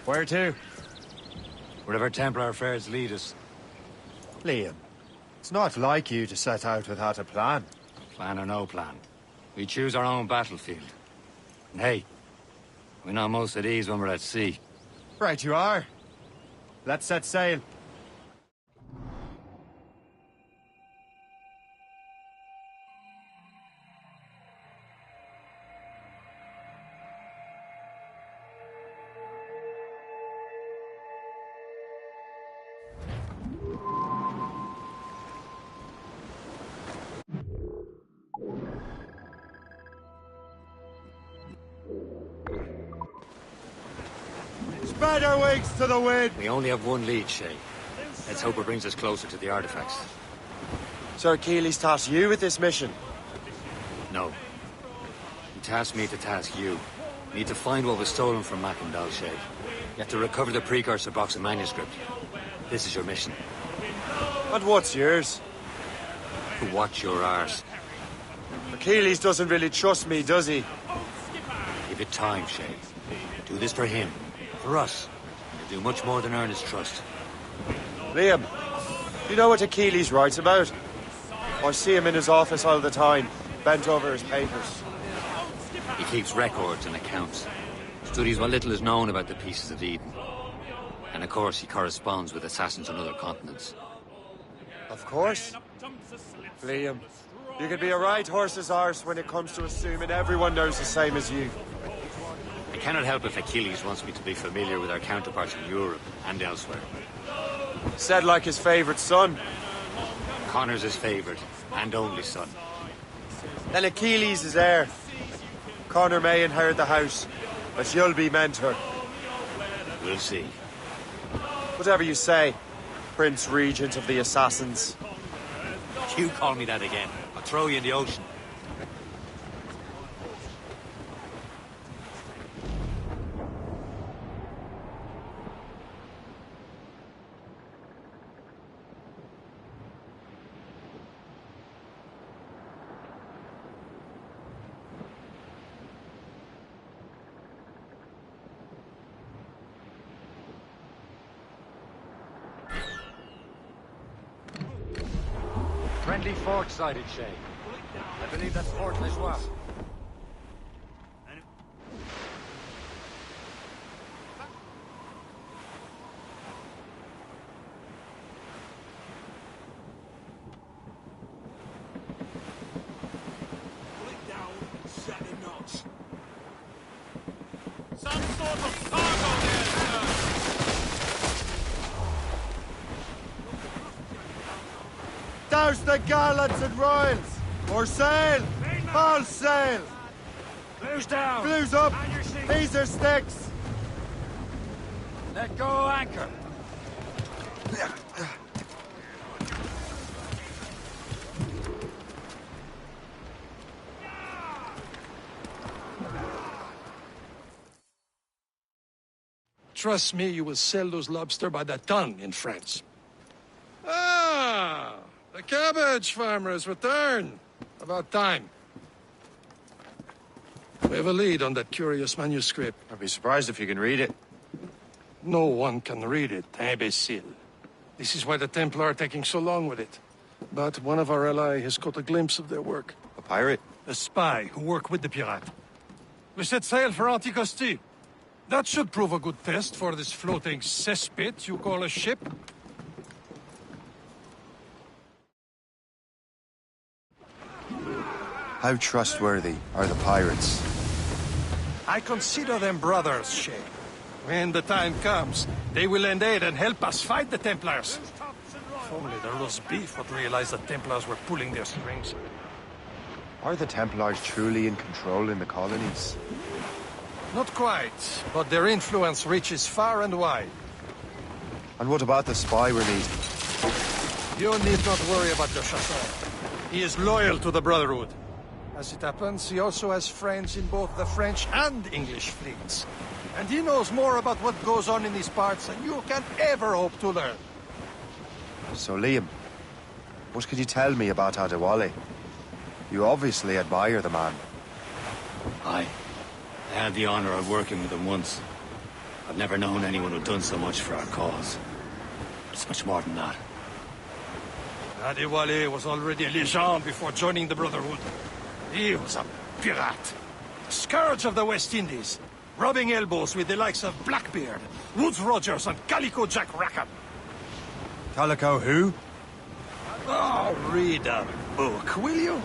Where to? Wherever Templar affairs lead us. Liam, it's not like you to set out without a plan. Plan or no plan. We choose our own battlefield. And hey, we're not most at ease when we're at sea. Right you are. Let's set sail. Spread our wings to the wind! We only have one lead, Shay. Let's hope it brings us closer to the artifacts. Sir Keeley's tasked you with this mission. No. He tasked me to task you. We need to find what was stolen from Mackandal, Shay. You have to recover the precursor box of manuscript. This is your mission. And what's yours? To watch your arse. Achilles doesn't really trust me, does he? Give it time, Shay. Do this for him. For us. You'll do much more than earn his trust. Liam, you know what Achilles writes about? I see him in his office all the time, bent over his papers. He keeps records and accounts. Studies what little is known about the Pieces of Eden. And of course, he corresponds with assassins on other continents. Of course. Liam, you can be a right horse's arse when it comes to assuming everyone knows the same as you. I cannot help if Achilles wants me to be familiar with our counterparts in Europe and elsewhere. Said like his favourite son. Connor's his favourite and only son. Then Achilles is heir. Connor may inherit the house, but you'll be mentor. We'll see. Whatever you say, Prince Regent of the Assassins. You call me that again, I'll throw you in the ocean. Friendly fort sighted, Shay. I believe that's Port Lejoie. Some sort of cargo there, sir! Douse the gallants and royals! Or sail! All sail! Blues down! Blues up! On your seat. These are sticks! Let go anchor! Trust me, you will sell those lobster by the ton in France. Ah! The cabbage farmer has returned. About time. We have a lead on that curious manuscript. I'd be surprised if you can read it. No one can read it, imbecile. This is why the Templar are taking so long with it. But one of our allies has caught a glimpse of their work. A pirate? A spy who worked with the pirate. We set sail for Anticosti. That should prove a good test for this floating cesspit you call a ship. How trustworthy are the pirates? I consider them brothers, Shay. When the time comes, they will lend aid and help us fight the Templars. If only the roast beef would realize the Templars were pulling their strings. Are the Templars truly in control in the colonies? Not quite, but their influence reaches far and wide. And what about the spy we're needing? You need not worry about the Chasseur. He is loyal to the Brotherhood. As it happens, he also has friends in both the French and English fleets. And he knows more about what goes on in these parts than you can ever hope to learn. So, Liam, what could you tell me about Adewale? You obviously admire the man. I had the honor of working with him once. I've never known anyone who'd done so much for our cause. It's much more than that. Adewale was already a legend before joining the Brotherhood. He was a pirate. The scourge of the West Indies. Rubbing elbows with the likes of Blackbeard, Woodes Rogers, and Calico Jack Rackham. Calico who? Oh, read a book, will you?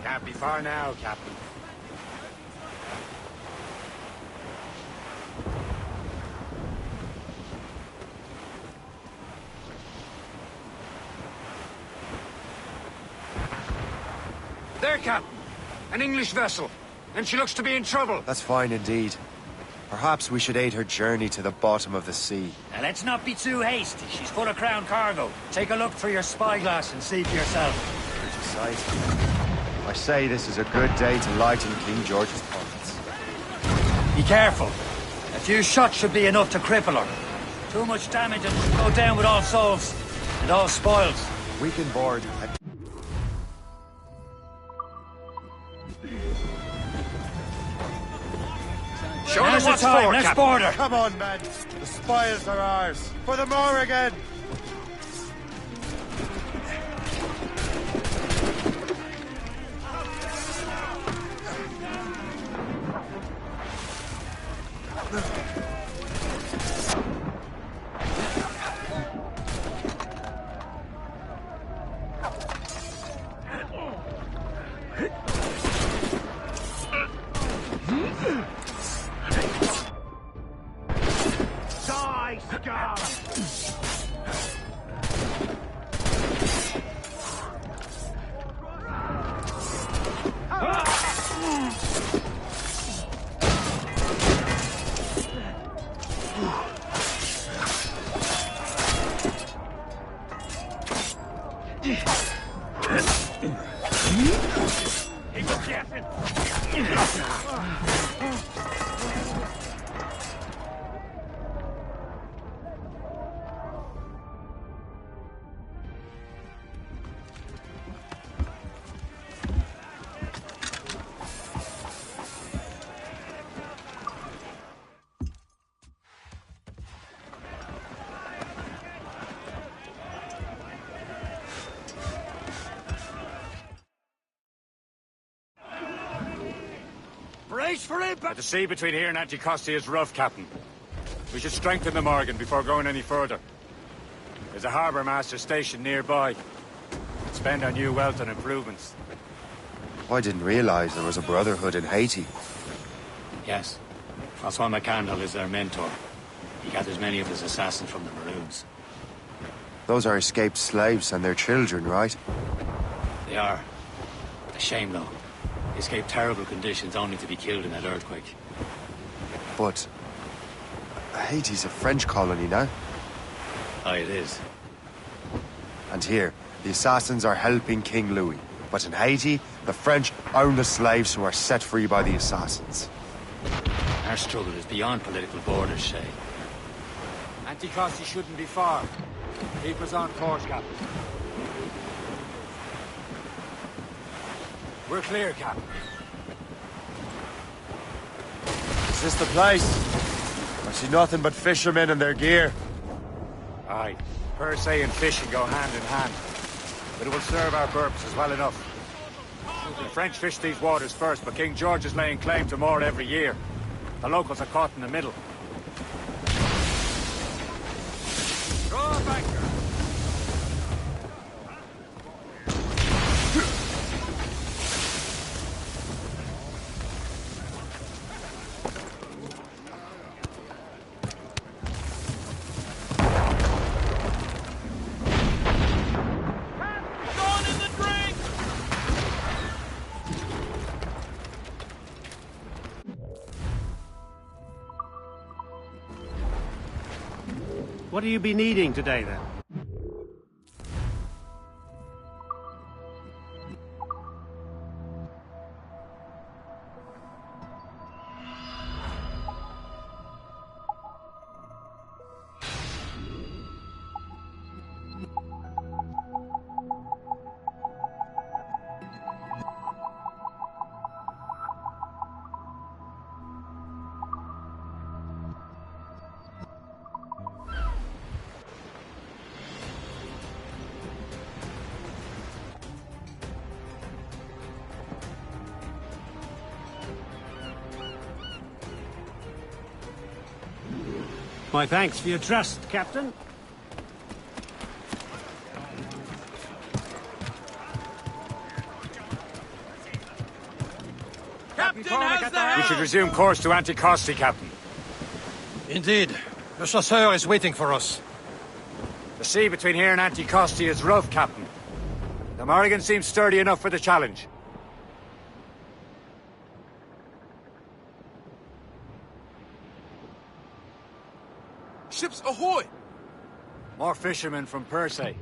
Can't be far now, Captain. There, Captain. An English vessel. And she looks to be in trouble. That's fine indeed. Perhaps we should aid her journey to the bottom of the sea. Now let's not be too hasty. She's full of crown cargo. Take a look through your spyglass and see for yourself. Pretty sight. I say this is a good day to lighten King George's pockets. Be careful. A few shots should be enough to cripple her. Too much damage and she'll go down with all souls and all spoils. We can board at Show them Now's the what's time. for, Let's Captain. board her. Come on, men. The spoils are ours. For the Morrigan! Die, Scar! Brace for impact! The sea between here and Anticosti is rough, Captain. We should strengthen the Morgan before going any further. There's a harbour master stationed nearby. Spend our new wealth on improvements. I didn't realize there was a brotherhood in Haiti. Yes. Francois McCandle is their mentor. He gathers many of his assassins from the Maroons. Those are escaped slaves and their children, right? They are. A shame, though. They escaped terrible conditions only to be killed in that earthquake. But Haiti's a French colony now. Aye, it is. And here, the assassins are helping King Louis. But in Haiti, the French own the slaves who are set free by the assassins. Our struggle is beyond political borders, Shay. Anticosti shouldn't be far. Keep us on course, Captain. We're clear, Captain. Is this the place? I see nothing but fishermen and their gear. Aye. Per se and fishing go hand in hand. But it will serve our purposes well enough. The French fish these waters first, but King George is laying claim to more every year. The locals are caught in the middle. Draw up anchor. What do you be needing today, then? My thanks for your trust, Captain. We should resume course to Anticosti, Captain. Indeed. Le Chasseur is waiting for us. The sea between here and Anticosti is rough, Captain. The Morrigan seems sturdy enough for the challenge. Ships ahoy! More fishermen from Persay.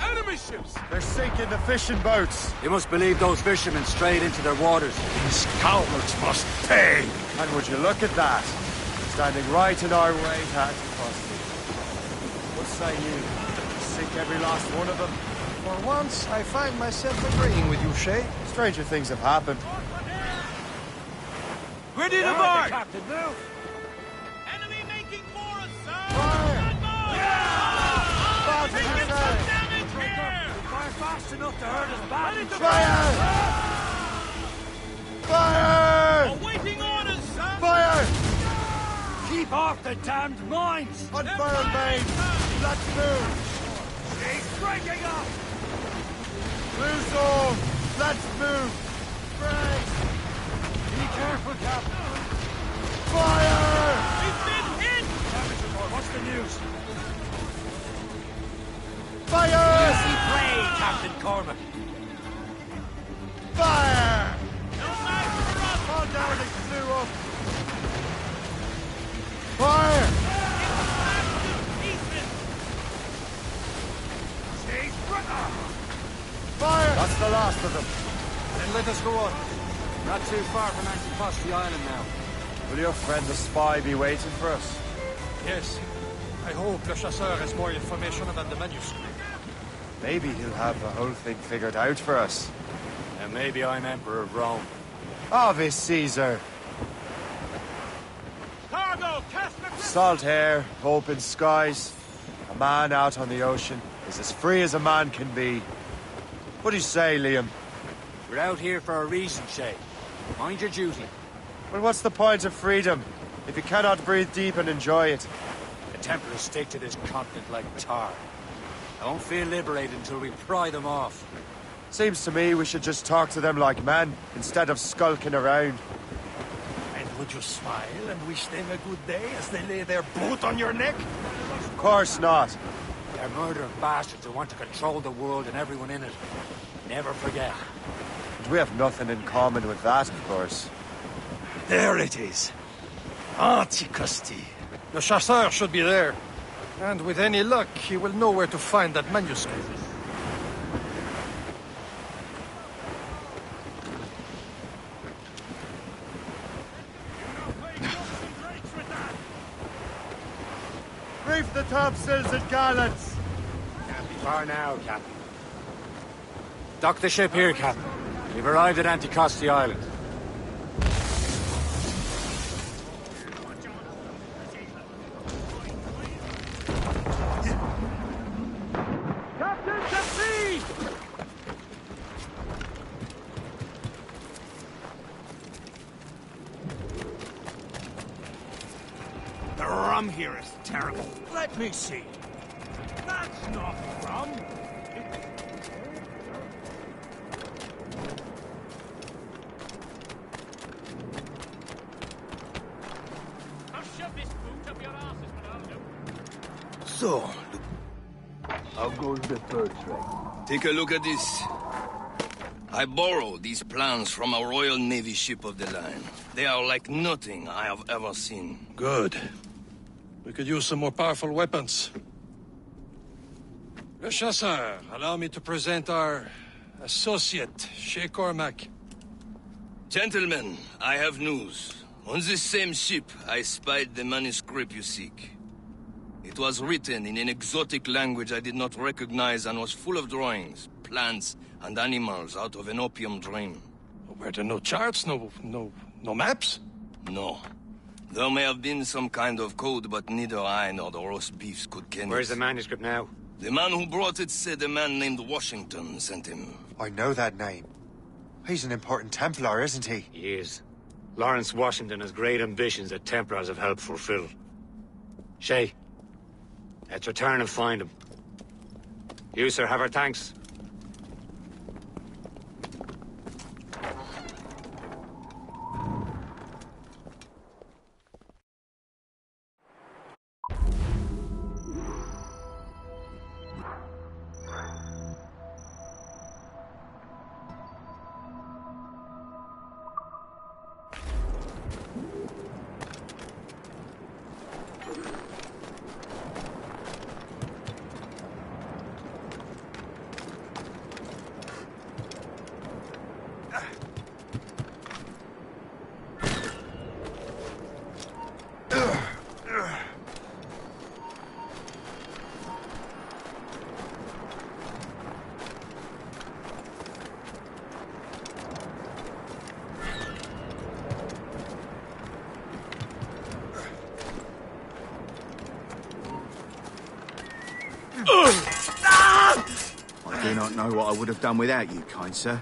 Enemy ships! They're sinking the fishing boats. You must believe those fishermen strayed into their waters. These cowards must pay! And would you look at that? Standing right in our way to Anticosti. What say you? Sink every last one of them? For once, I find myself agreeing with you, Shay. Stranger things have happened. Ready to march! Captain, move! Enemy making for us, sir! Fire! Fire! Fire! Making some damage here! Fire fast enough to hurt us badly. Fire! Fire! Awaiting orders, sir! Fire! Keep off the damned mines! Unfurl main! Let's move! He's breaking up! Loose all! Let's move! Break! Be careful, Captain! Fire! We've been hit! What's the news? Fire! Easy play, Captain Cormac. Fire! No match for us! All down and clear up! Fire! He's brother! Fire! That's the last of them. Then let us go on. Not too far from Anticosti Island now. Will your friend the spy be waiting for us? Yes. I hope Le Chasseur has more information about the manuscript. Maybe he'll have the whole thing figured out for us. And maybe I'm Emperor of Rome. Ave Caesar! Cargo, cast the Salt air, open skies. A man out on the ocean is as free as a man can be. What do you say, Liam? We're out here for a reason, Shay. Mind your duty. Well, what's the point of freedom if you cannot breathe deep and enjoy it? The Templars stick to this continent like tar. I won't feel liberated until we pry them off. Seems to me we should just talk to them like men, instead of skulking around. And would you smile and wish them a good day as they lay their boot on your neck? Of course not. They're murdering bastards who want to control the world and everyone in it. Never forget. And we have nothing in common with that, of course. There it is. Anticosti. Le Chasseur should be there. And with any luck, he will know where to find that manuscript. Reef the topsails and gallants! Can't be far now, Captain. Dock the ship here, Captain. We've arrived at Anticosti Island. Captain, to sea! The rum here is terrible. Let me see. That's not rum. I'll shove this boot up your asses, but I'll do. So, how goes the fur trade? Take a look at this. I borrowed these plans from a Royal Navy ship of the line. They are like nothing I have ever seen. Good. We could use some more powerful weapons. Le Chasseur, allow me to present our associate, Shay Cormac. Gentlemen, I have news. On this same ship, I spied the manuscript you seek. It was written in an exotic language I did not recognize and was full of drawings, plants, and animals out of an opium dream. Were there no charts, no maps? No. There may have been some kind of code, but neither I nor the roast beefs could ken Where's it. the manuscript now? The man who brought it said a man named Washington sent him. I know that name. He's an important Templar, isn't he? He is. Lawrence Washington has great ambitions that Templars have helped fulfill. Shay, let's return and find him. You, sir, have our thanks. I do not know what I would have done without you, kind sir.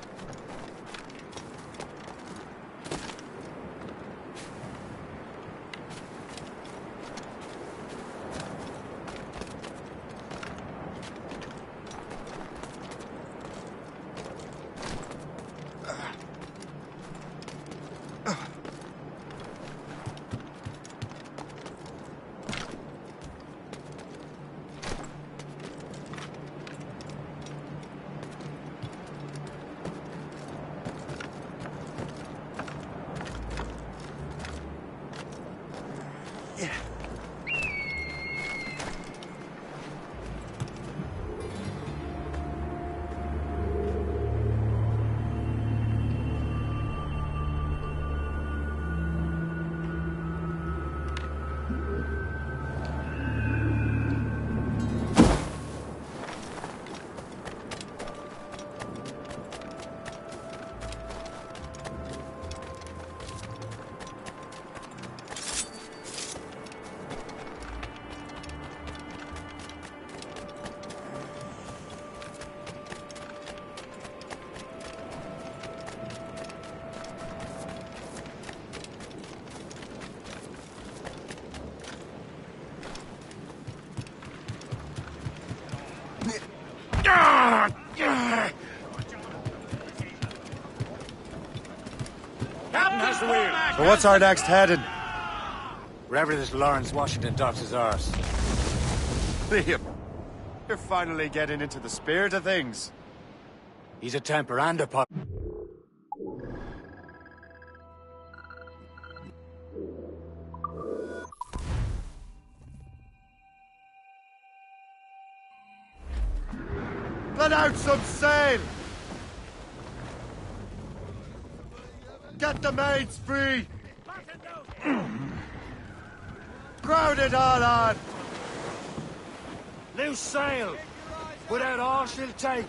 So what's our next heading? Wherever this Lawrence Washington docks his arse. Liam, you're finally getting into the spirit of things. He's a Templar and a pot. Let out some sail! Get the maids free! Crowd it all on! Loose sail! Put out all she'll take!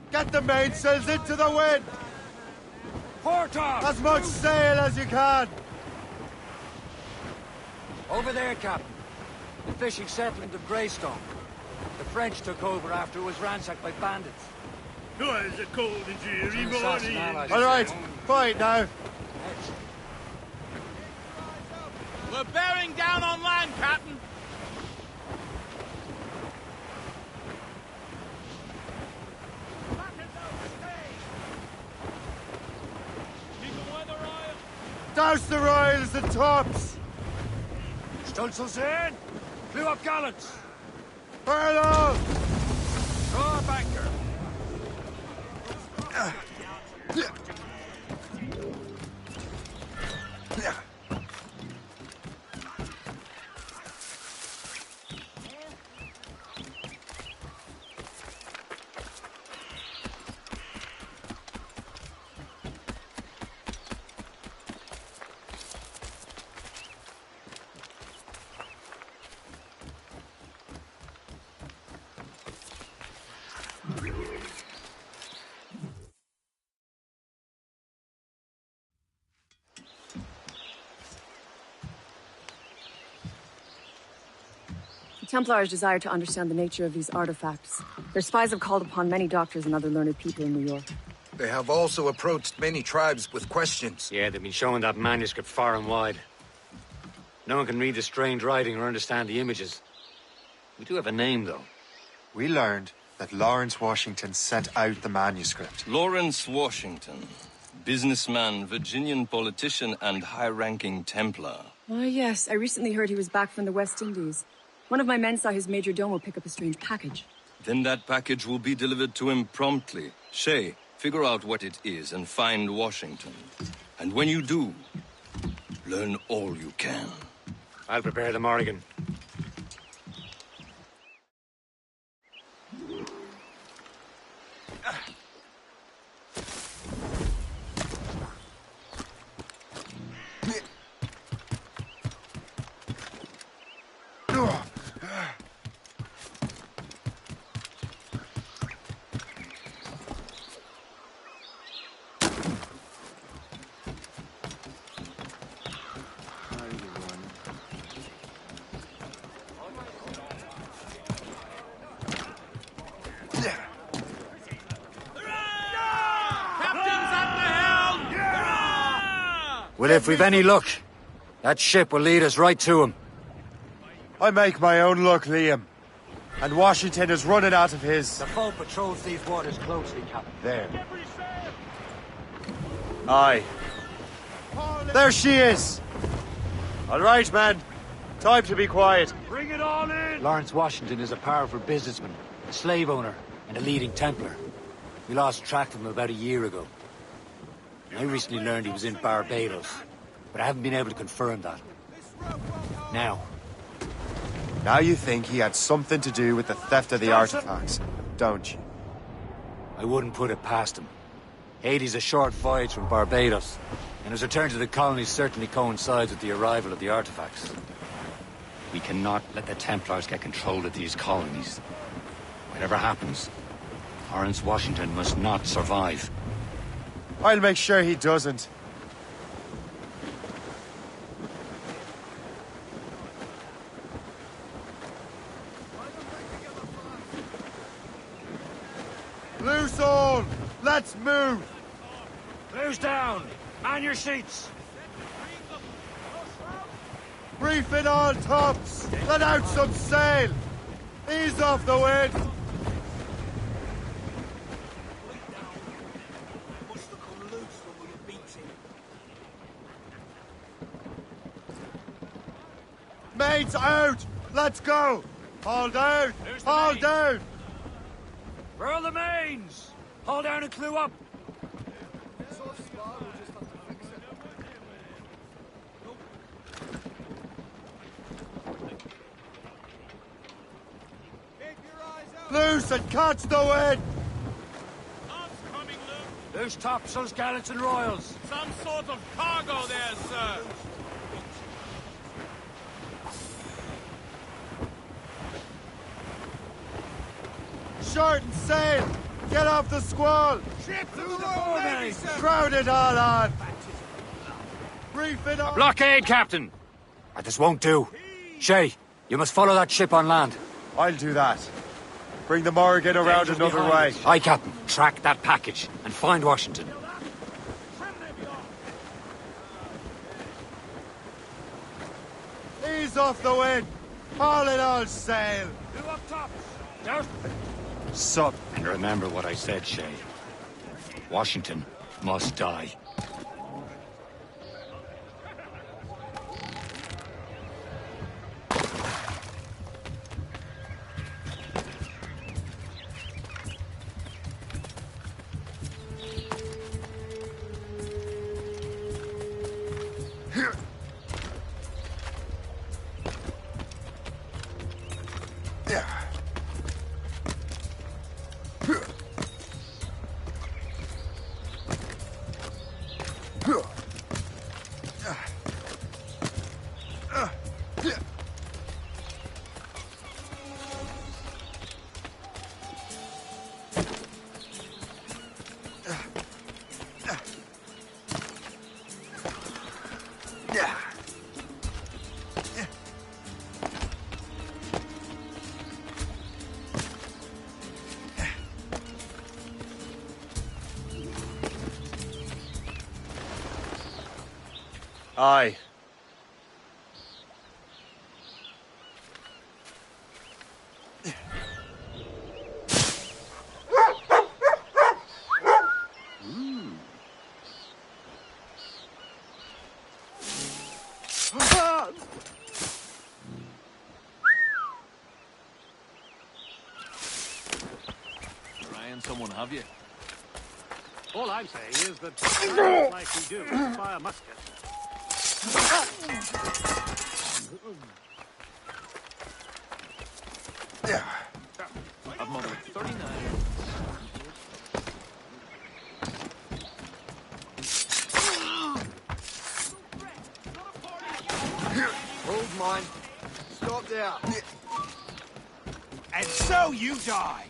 Get the mainsails into the wind! Port off! As much sail as you can! Over there, Captain. The fishing settlement of Greystone. The French took over after it was ransacked by bandits. Oh, it's a cold and dreary Assassin morning. allies. All right, quiet now. We're bearing down on land, Captain. Douse the royals and tops! Stolzels in! Blew up gallants! Furlough! Throw up anchor! The Templars desire to understand the nature of these artifacts. Their spies have called upon many doctors and other learned people in New York. They have also approached many tribes with questions. Yeah, they've been showing that manuscript far and wide. No one can read the strange writing or understand the images. We do have a name, though. We learned that Lawrence Washington sent out the manuscript. Lawrence Washington. Businessman, Virginian politician, and high-ranking Templar. Ah, yes. I recently heard he was back from the West Indies. One of my men saw his major domo pick up a strange package. Then that package will be delivered to him promptly. Shay, figure out what it is and find Washington. And when you do, learn all you can. I'll prepare the Morrigan. Well, if we've any luck, that ship will lead us right to him. I make my own luck, Liam. And Washington is running out of his... The foe patrols these waters closely, Captain. There. Aye. There she is! All right, man. Time to be quiet. Bring it all in! Lawrence Washington is a powerful businessman, a slave owner, and a leading Templar. We lost track of him about a year ago. I recently learned he was in Barbados, but I haven't been able to confirm that. Now you think he had something to do with the theft of the artifacts, don't you? I wouldn't put it past him. Haiti's a short voyage from Barbados, and his return to the colonies certainly coincides with the arrival of the artifacts. We cannot let the Templars get control of these colonies. Whatever happens, Lawrence Washington must not survive. I'll make sure he doesn't. Loose all! Let's move! Close down! Man your seats! Reef it all tops! Let out some sail! Ease off the wind! Mates out! Let's go! Haul down! Haul down! Furl the mains! Haul down and clew up! Loose and catch the wind! Loose topsails, gallants and royals! Some sort of cargo there, sir! Shorten sail! Get off the squall! Ship through the fore, Crowd it all on! Reef it on! Blockade, Captain! This won't do. Shay, you must follow that ship on land. I'll do that. Bring the Morrigan around another way. Aye, Captain. Track that package and find Washington. Ease off the wind! Haul it all sail! Clew up tops! Down! Sup? And remember what I said, Shay. Washington must die. Aye. Ryan, someone have you? All I'm saying is that, like we do, fire musket. I've modeled 39. Hold mine. Stop there. And so you die.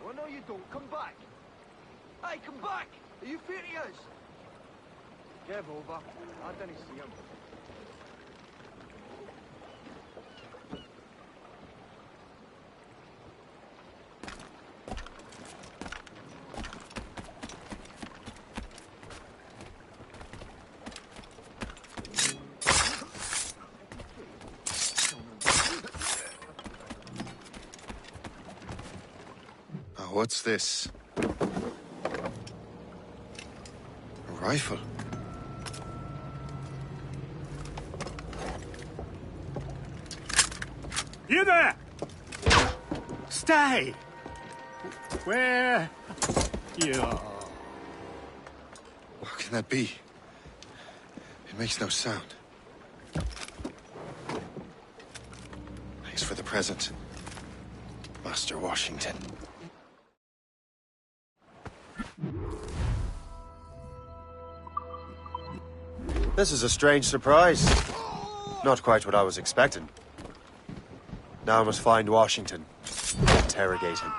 Oh, no, you don't. Come back. Hey, come back. Are you furious? Give over. I didn't see him. What's this? A rifle? You there! Stay! Where you are. What can that be? It makes no sound. Thanks for the present, Master Washington. This is a strange surprise. Not quite what I was expecting. Now I must find Washington. Interrogate him.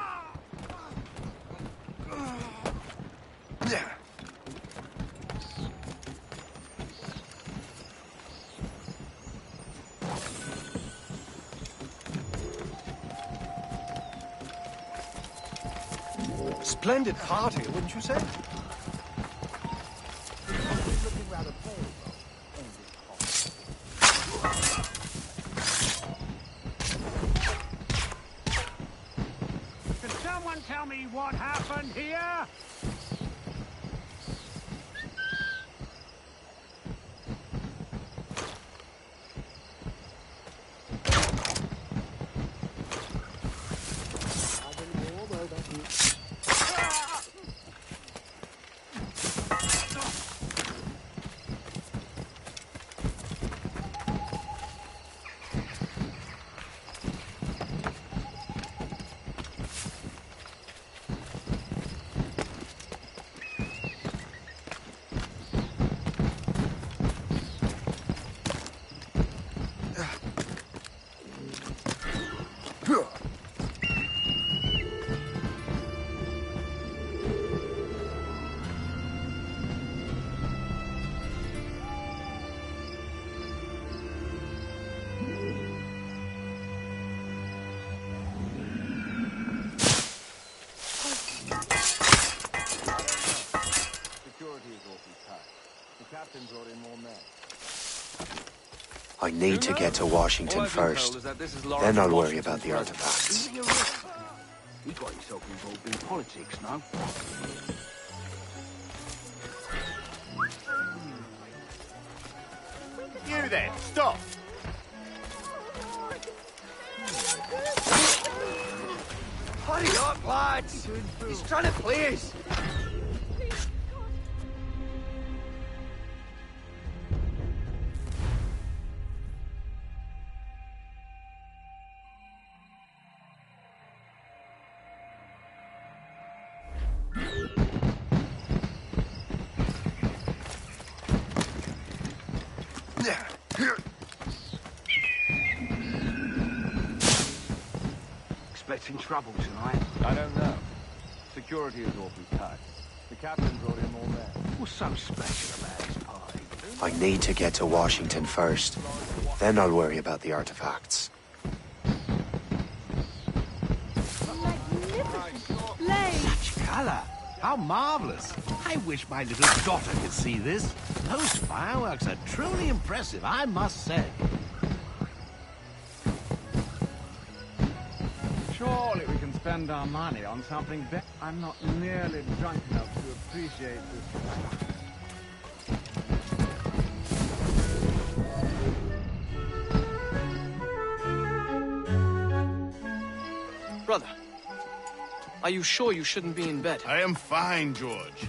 Splendid party, wouldn't you say? Can someone tell me what happened here? I need to get to Washington first. Then I'll worry about the artifacts. You got yourself involved in politics now. You then, stop! Hurry up, lads! He's trying to play us! expecting trouble tonight? I don't know. Security is awfully tight. The captain brought him all there. What's so special about his party? I need to get to Washington first. Then I'll worry about the artifacts. Such colour! How marvellous! I wish my little daughter could see this. Those fireworks are truly impressive, I must say. Surely we can spend our money on something better. I'm not nearly drunk enough to appreciate this. Brother, are you sure you shouldn't be in bed? I am fine, George.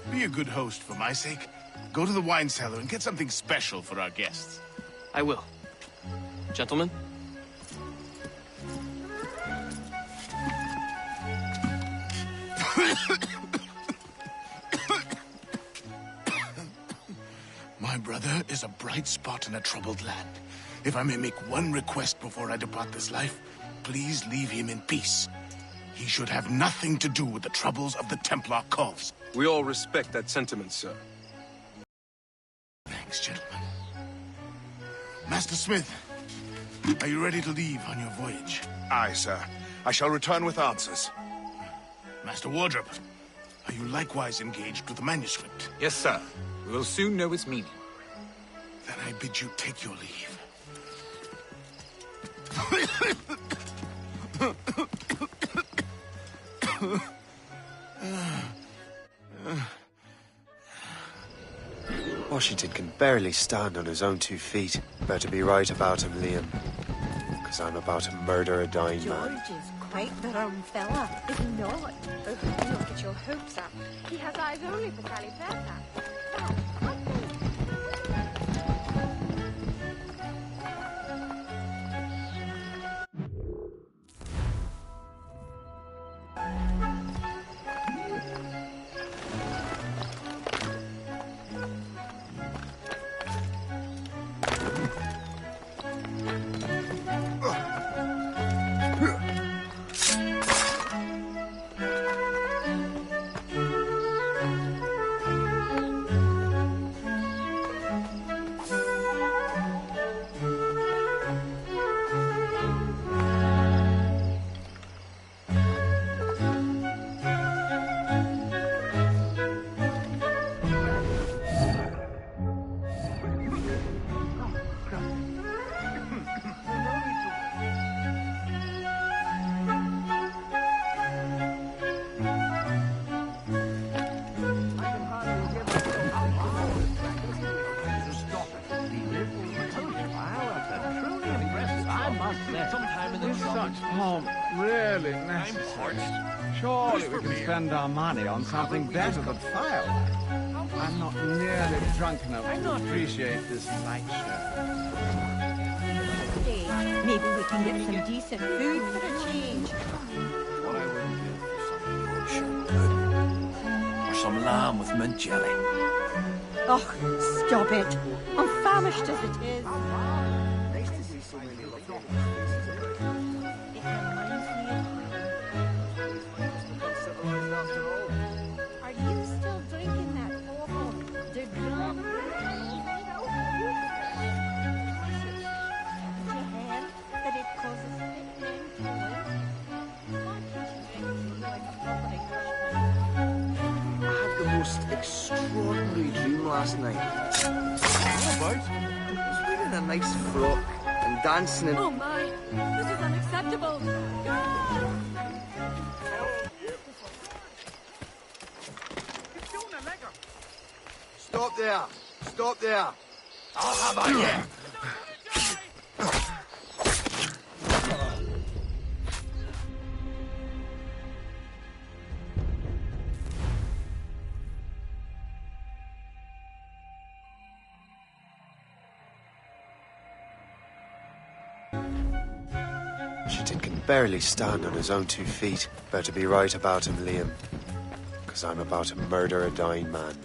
Be a good host for my sake. Go to the wine cellar and get something special for our guests. I will. Gentlemen? My brother is a bright spot in a troubled land. If I may make one request before I depart this life, please leave him in peace. He should have nothing to do with the troubles of the Templar cause. We all respect that sentiment, sir. Thanks, gentlemen. Master Smith, are you ready to leave on your voyage? Aye, sir. I shall return with answers. Master Wardrop, are you likewise engaged with the manuscript? Yes, sir. We will soon know its meaning. Then I bid you take your leave. Washington can barely stand on his own 2 feet. Better be right about him, Liam. Because I'm about to murder a dying man. George is quite the rum fella, is he not? Oh, do not get your hopes up. He has eyes only for Sally Fairfax. Really necessary. Surely we can spend our money on something better than fireworks. I'm not nearly drunk enough to appreciate this light show. Hey, maybe we can get some decent food for a change. What I would do for some pudding. Or some lamb with mint jelly. Oh, stop it. I'm famished as it is. Are you still drinking that awful De Grand? That it causes nickname I had the most extraordinary dream last night. How about? I was wearing a nice frock and dancing and... Oh my! This is unacceptable! Stop there! Stop there! I'll have a yeah. Washington can barely stand on his own 2 feet. Better be right about him, Liam. Because I'm about to murder a dying man.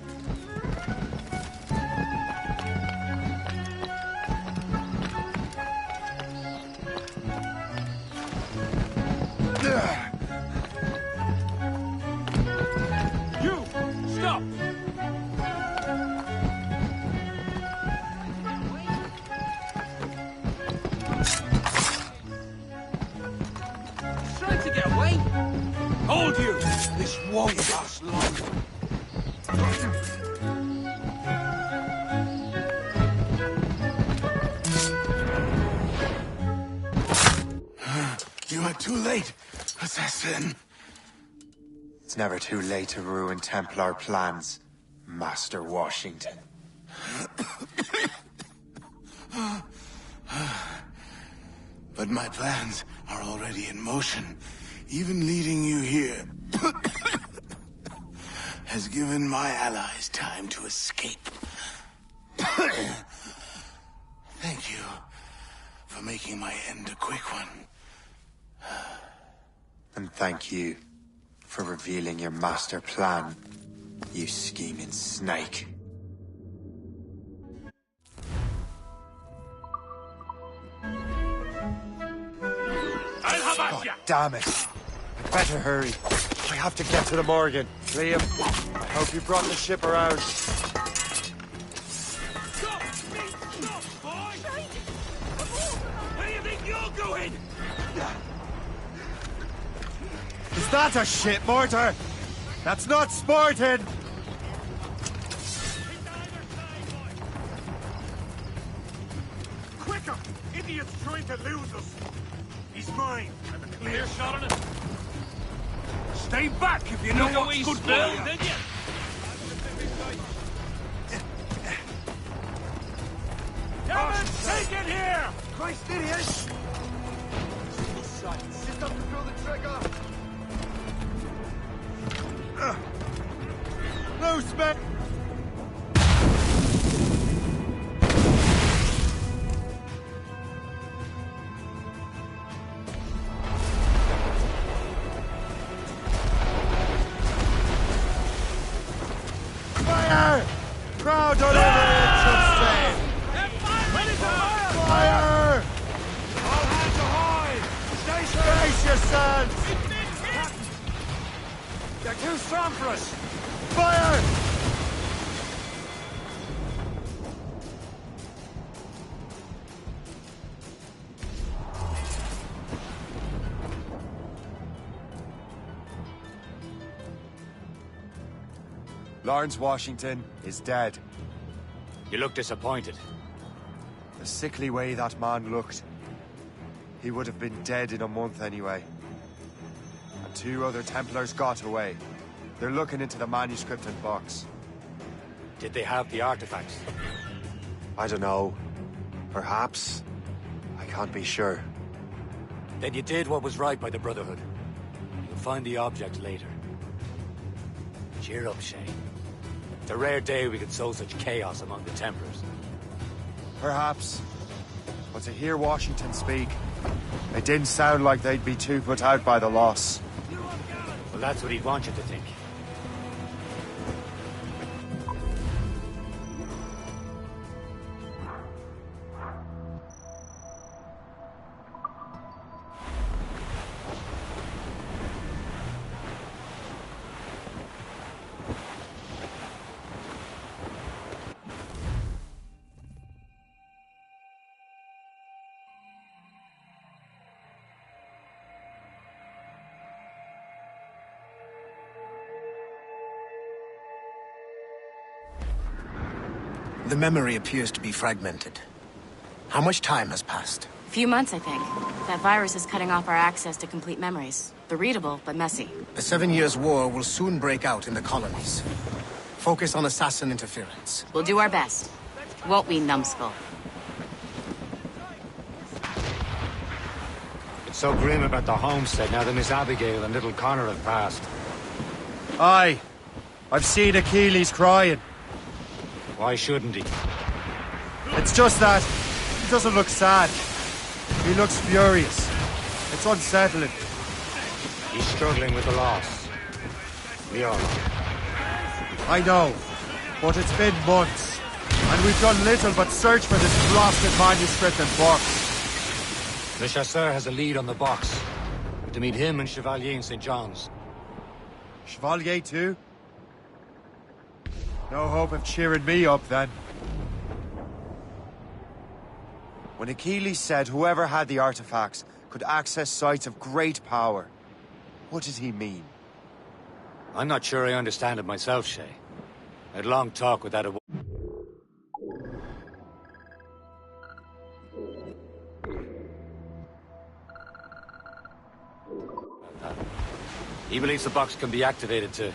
this won't last long. You are too late, assassin. It's never too late to ruin Templar plans, Master Washington. But my plans are already in motion. Even leading you here has given my allies time to escape. Thank you for making my end a quick one. And thank you for revealing your master plan, you scheming snake. God damn it. I'd better hurry. I have to get to the Morgan. Liam, I hope you brought the ship around. Where do you think you're going? Is that a ship mortar? That's not sporting! Quicker! Idiot's trying to lose us! He's mine! I have a clear shot on it! Stay back if you know what's good for you! Did you? Damn it! Take it here! Christ, idiot! Just have to pull the trigger! Loose, man! Fire! Crowd on interesting! Fire! All hands ahoy! Brace yourselves! They're too strong for us! Fire! Lawrence Washington is dead. You look disappointed. The sickly way that man looked. He would have been dead in a month anyway. And 2 other Templars got away. They're looking into the manuscript and box. Did they have the artifacts? I don't know. Perhaps. I can't be sure. Then you did what was right by the Brotherhood. You'll find the object later. Cheer up, Shane. It's a rare day we could sow such chaos among the Templars. Perhaps. But to hear Washington speak, it didn't sound like they'd be too put out by the loss. Well, that's what he'd want you to think. The memory appears to be fragmented. How much time has passed? A few months, I think. That virus is cutting off our access to complete memories. They're readable, but messy. The 7 Years' War will soon break out in the colonies. Focus on assassin interference. We'll do our best. Won't we, numbskull? It's so grim about the homestead now that Miss Abigail and little Connor have passed. Aye. I've seen Achilles crying. Why shouldn't he? It's just that he doesn't look sad. He looks furious. It's unsettling. He's struggling with the loss. We all are. I know, but it's been months, and we've done little but search for this blasted manuscript and box. Le Chasseur has a lead on the box. We're to meet him and Chevalier in St. John's. Chevalier too? No hope of cheering me up, then. When Achilles said whoever had the artifacts could access sites of great power, what did he mean? I'm not sure I understand it myself, Shay. I had a long talk with that. He believes the box can be activated to,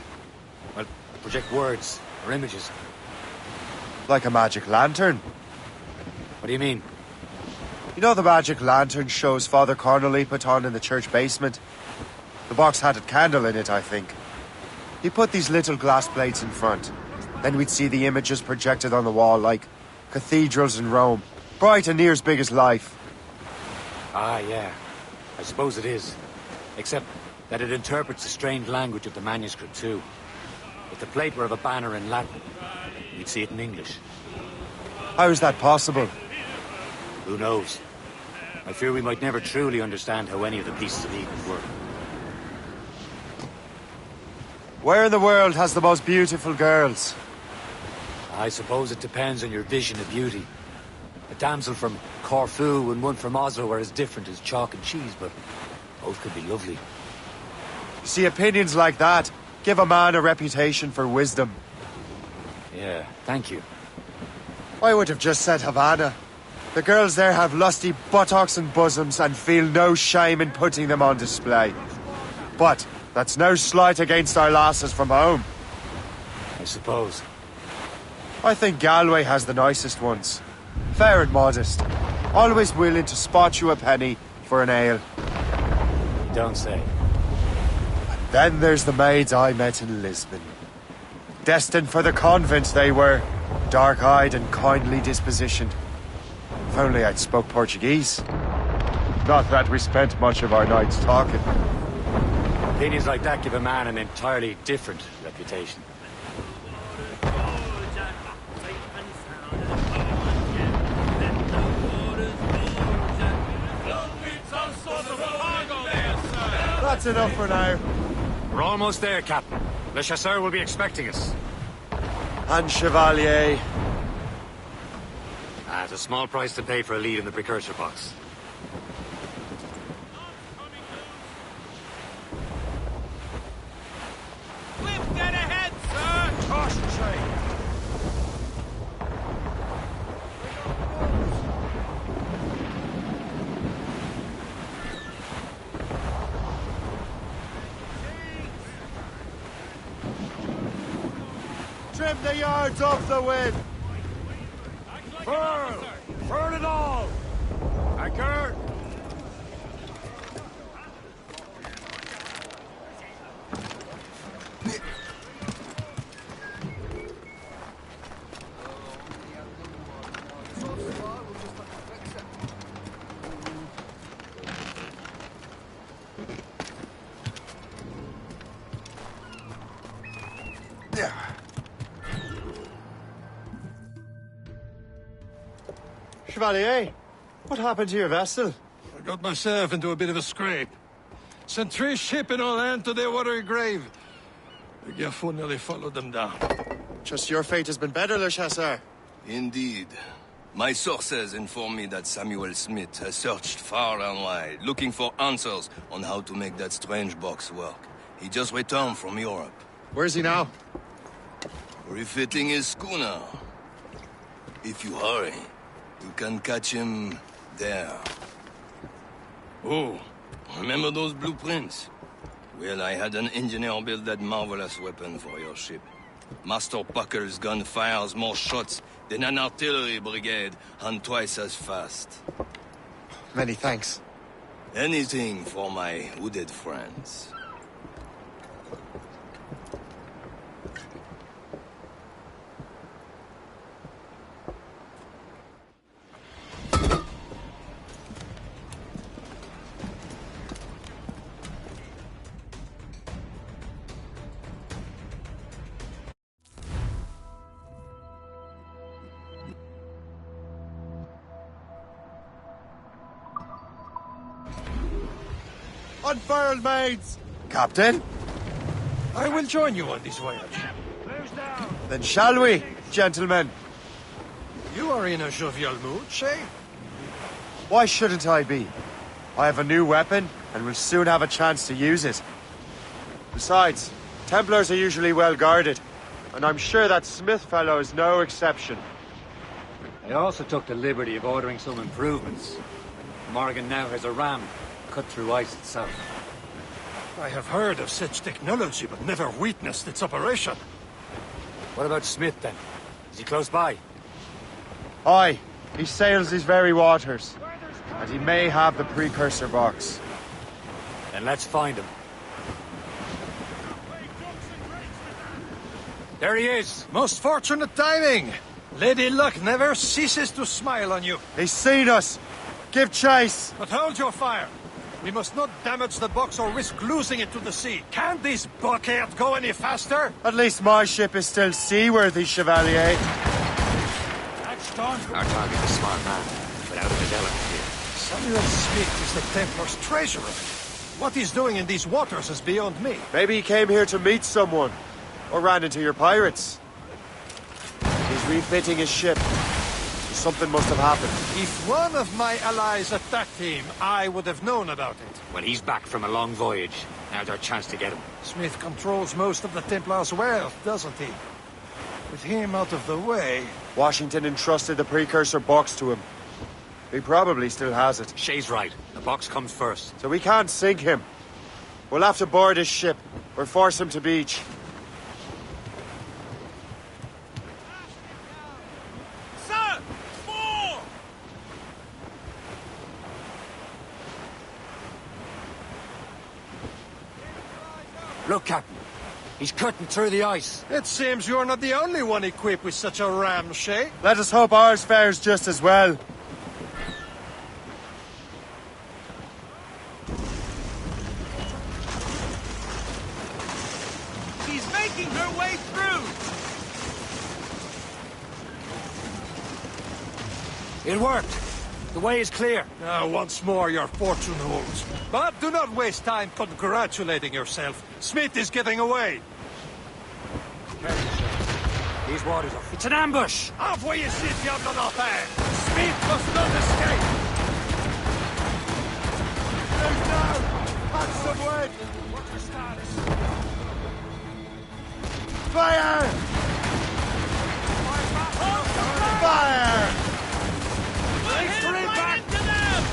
well, project words or images. Like a magic lantern. What do you mean? You know the magic lantern shows Father Connolly put on in the church basement? The box had a candle in it, I think. He put these little glass plates in front. Then we'd see the images projected on the wall like cathedrals in Rome. Bright and near as big as life. Ah, yeah. I suppose it is. Except that it interprets the strange language of the manuscript, too. If the plate were of a banner in Latin, we'd see it in English. How is that possible? Who knows? I fear we might never truly understand how any of the pieces of Eden work. Where in the world has the most beautiful girls? I suppose it depends on your vision of beauty. A damsel from Corfu and one from Oslo are as different as chalk and cheese, but both could be lovely. See, opinions like that give a man a reputation for wisdom. Yeah, thank you. I would have just said Havana. The girls there have lusty buttocks and bosoms and feel no shame in putting them on display. But that's no slight against our lasses from home. I suppose. I think Galway has the nicest ones. Fair and modest. Always willing to spot you a penny for an ale. You don't say. Then there's the maids I met in Lisbon. Destined for the convent they were, dark-eyed and kindly dispositioned. If only I'd spoke Portuguese. Not that we spent much of our nights talking. Opinions like that give a man an entirely different reputation. That's enough for now. We're almost there, Captain. Le Chasseur will be expecting us. And Chevalier. At a small price to pay for a lead in the precursor box. Lift dead ahead, sir! Caution, Shay! Trim the yards off the wind! Furl! Furl it all! Anchor! Chevalier, what happened to your vessel? I got myself into a bit of a scrape. Sent 3 ships in our land to their watery grave. The Gerfaut nearly followed them down. Just your fate has been better, Le Chasseur. Indeed. My sources inform me that Samuel Smith has searched far and wide, looking for answers on how to make that strange box work. He just returned from Europe. Where's he now? Refitting his schooner. If you hurry, you can catch him there. Oh, remember those blueprints? Well, I had an engineer build that marvelous weapon for your ship. Master Puckle's gun fires more shots than an artillery brigade, and twice as fast. Many thanks. Anything for my wounded friends. Unfurled, maids! Captain? I will join you on this voyage. Then shall we, gentlemen? You are in a jovial mood, Shay? Why shouldn't I be? I have a new weapon, and will soon have a chance to use it. Besides, Templars are usually well guarded, and I'm sure that Smith fellow is no exception. I also took the liberty of ordering some improvements. Morgan now has a ram cut through ice itself. I have heard of such technology, but never witnessed its operation. What about Smith, then? Is he close by? Aye, he sails these very waters, and he may have the precursor box. Then let's find him. There he is! Most fortunate timing! Lady Luck never ceases to smile on you. He's seen us! Give chase! But hold your fire! We must not damage the box or risk losing it to the sea. Can't this blockade go any faster? At least my ship is still seaworthy, Chevalier. Our target is a smart man, but out of his element here. Samuel Smith is the Templar's treasurer. What he's doing in these waters is beyond me. Maybe he came here to meet someone, or ran into your pirates. He's refitting his ship. Something must have happened. If one of my allies attacked him, I would have known about it. Well, he's back from a long voyage. Now's our chance to get him. Smith controls most of the Templars' wealth, doesn't he? With him out of the way... Washington entrusted the precursor box to him. He probably still has it. Shay's right. The box comes first. So we can't sink him. We'll have to board his ship, or force him to beach. Sir! More! Look, Captain. He's cutting through the ice. It seems you're not the only one equipped with such a ram, Shay. Let us hope ours fares just as well. She's making her way through! It worked. The way is clear. Now, once more, your fortune holds. But do not waste time congratulating yourself. Smith is getting away. These waters are... It's an ambush! Off where you sit, Diablo Norpin! Smith must not escape! There's down! Catch some wind! What's her status? Fire! Fire! Back to them!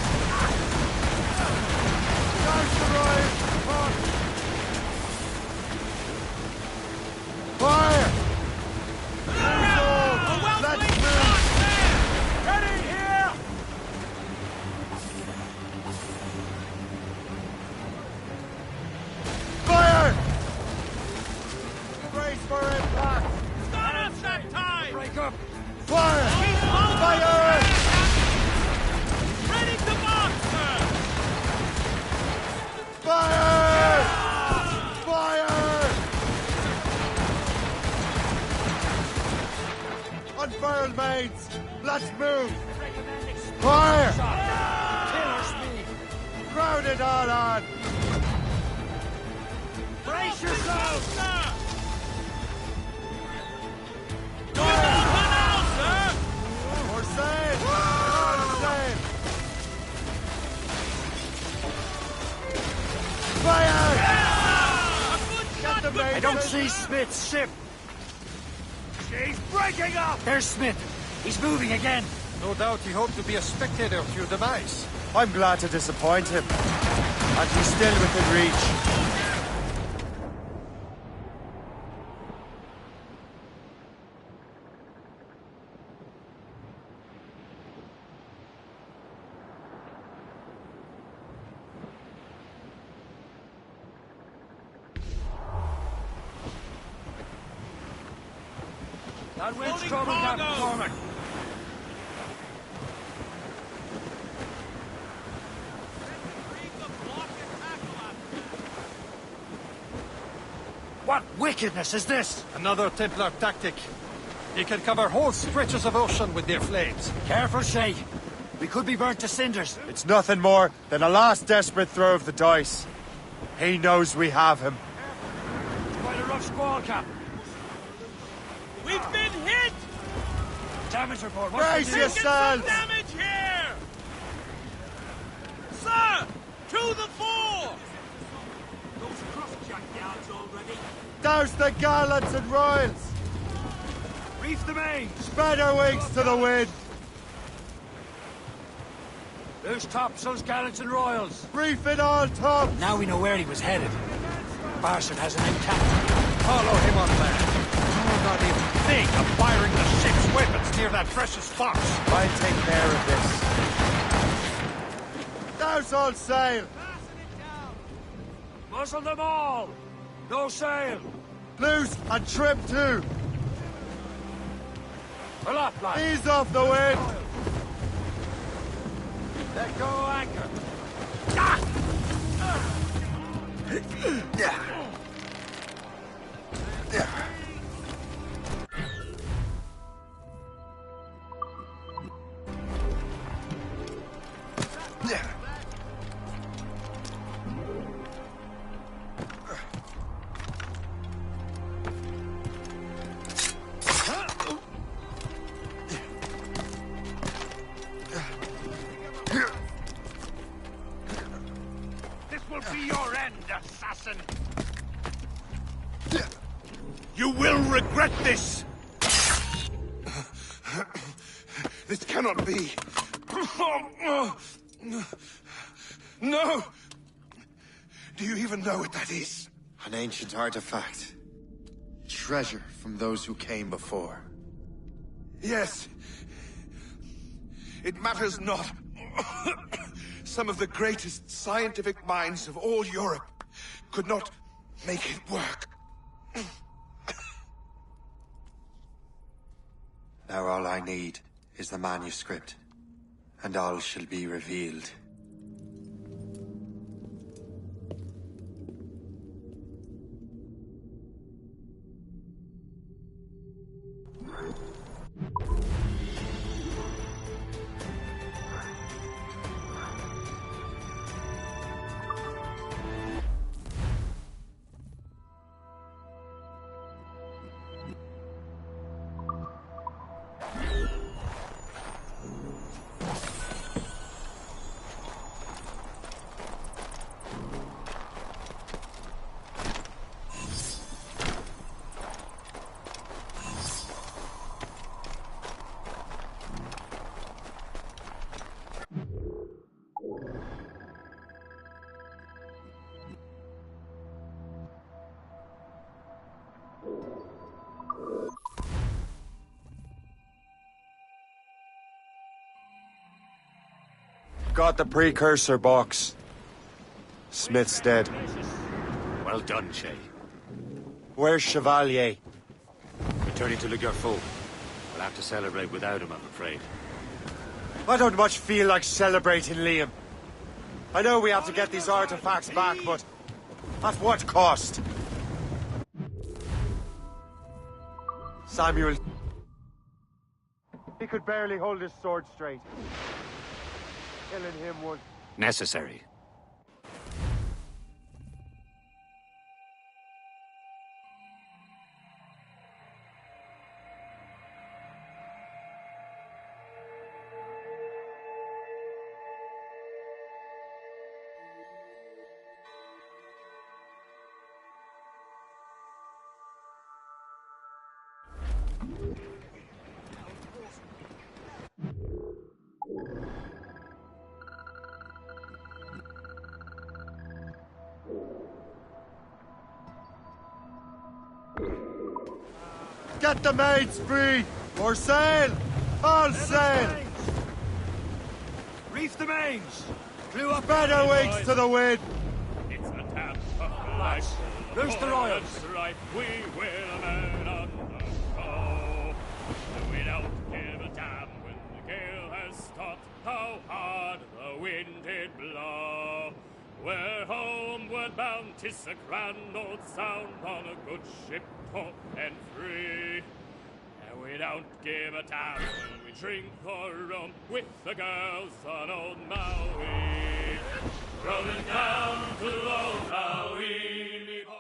Fire! Let's move! Ready here! Fire! Brace for impact! Start us that time! Break up! Fire! Fire! Ready to march, sir! Fire! Fire! Unfurled mates! Let's move! Fire! Killer speed! Crowd it all on! Brace yourselves, sir! We're safe! We're safe! Fire! Get the mates! I don't see Smith's ship. She's breaking up! There's Smith. He's moving again. No doubt he hoped to be a spectator to your demise. I'm glad to disappoint him. And he's still within reach. That wind's coming, Captain Cormac. What wickedness is this? Another Templar tactic. He can cover whole stretches of ocean with their flames. Careful, Shay. We could be burnt to cinders. It's nothing more than a last desperate throw of the dice. He knows we have him. Quite a rough squall, Captain. We've been hit! Damage report. Brace yourselves! Damage here! Sir! To the fore! Those crossjack Douse the gallants and royals! Reef the mains! Spread our wings to the wind! Loose topsails, gallants and royals. Reef it all top! Now we know where he was headed. Bastard has an encampment. Follow him on land. Do not even think of firing the ship's weapons near that precious fox. I'll take care of this. Douse all sail! Muzzle them all! No sail! Loose and trim too! A lot, lad! Ease off the wind! Let go anchor! assassin! You will regret this! This cannot be. No! Do you even know what that is? An ancient artifact. Treasure from those who came before. Yes. It matters not. Some of the greatest scientific minds of all Europe could not make it work. Now all I need is the manuscript, and all shall be revealed. Got the precursor box. Smith's dead. Well done, Shay. Where's Chevalier? Returning to Le Gerfaut. We'll have to celebrate without him, I'm afraid. I don't much feel like celebrating, Liam. I know we have to get these artifacts back, but at what cost? Samuel. He could barely hold his sword straight. Killing him was necessary. Get the mates free! Or sail! All sail! Reef the mains! Clew up better wings to the wind! It's a tap of life. Loose the royals! Right, we will man undergo. We don't give a damn when the gale has stopped. How hard the wind did blow. We're homeward bound, 'tis a grand old sound on a good ship, taut and free. And we don't give a damn when we drink our rum with the girls on old Maui. Rolling down to old Maui, me boy.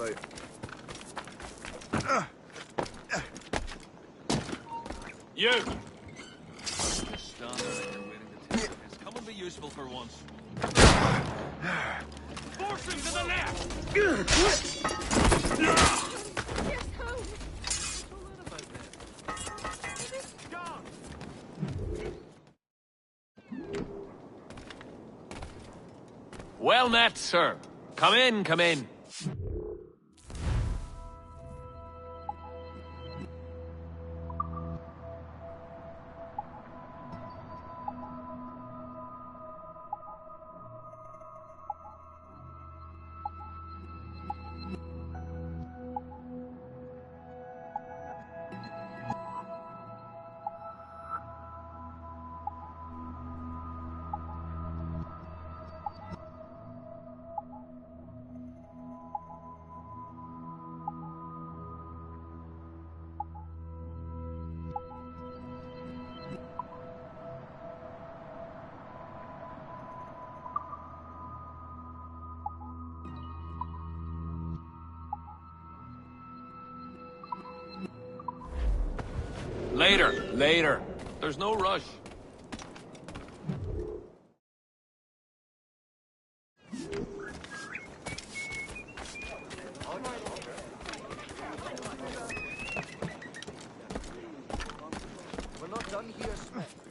about. You! Just stand there waiting to take this. Come and be useful for once. Force him to the left! Well met, sir. Come in, come in. Later. There's no rush. We're not done here, Smith.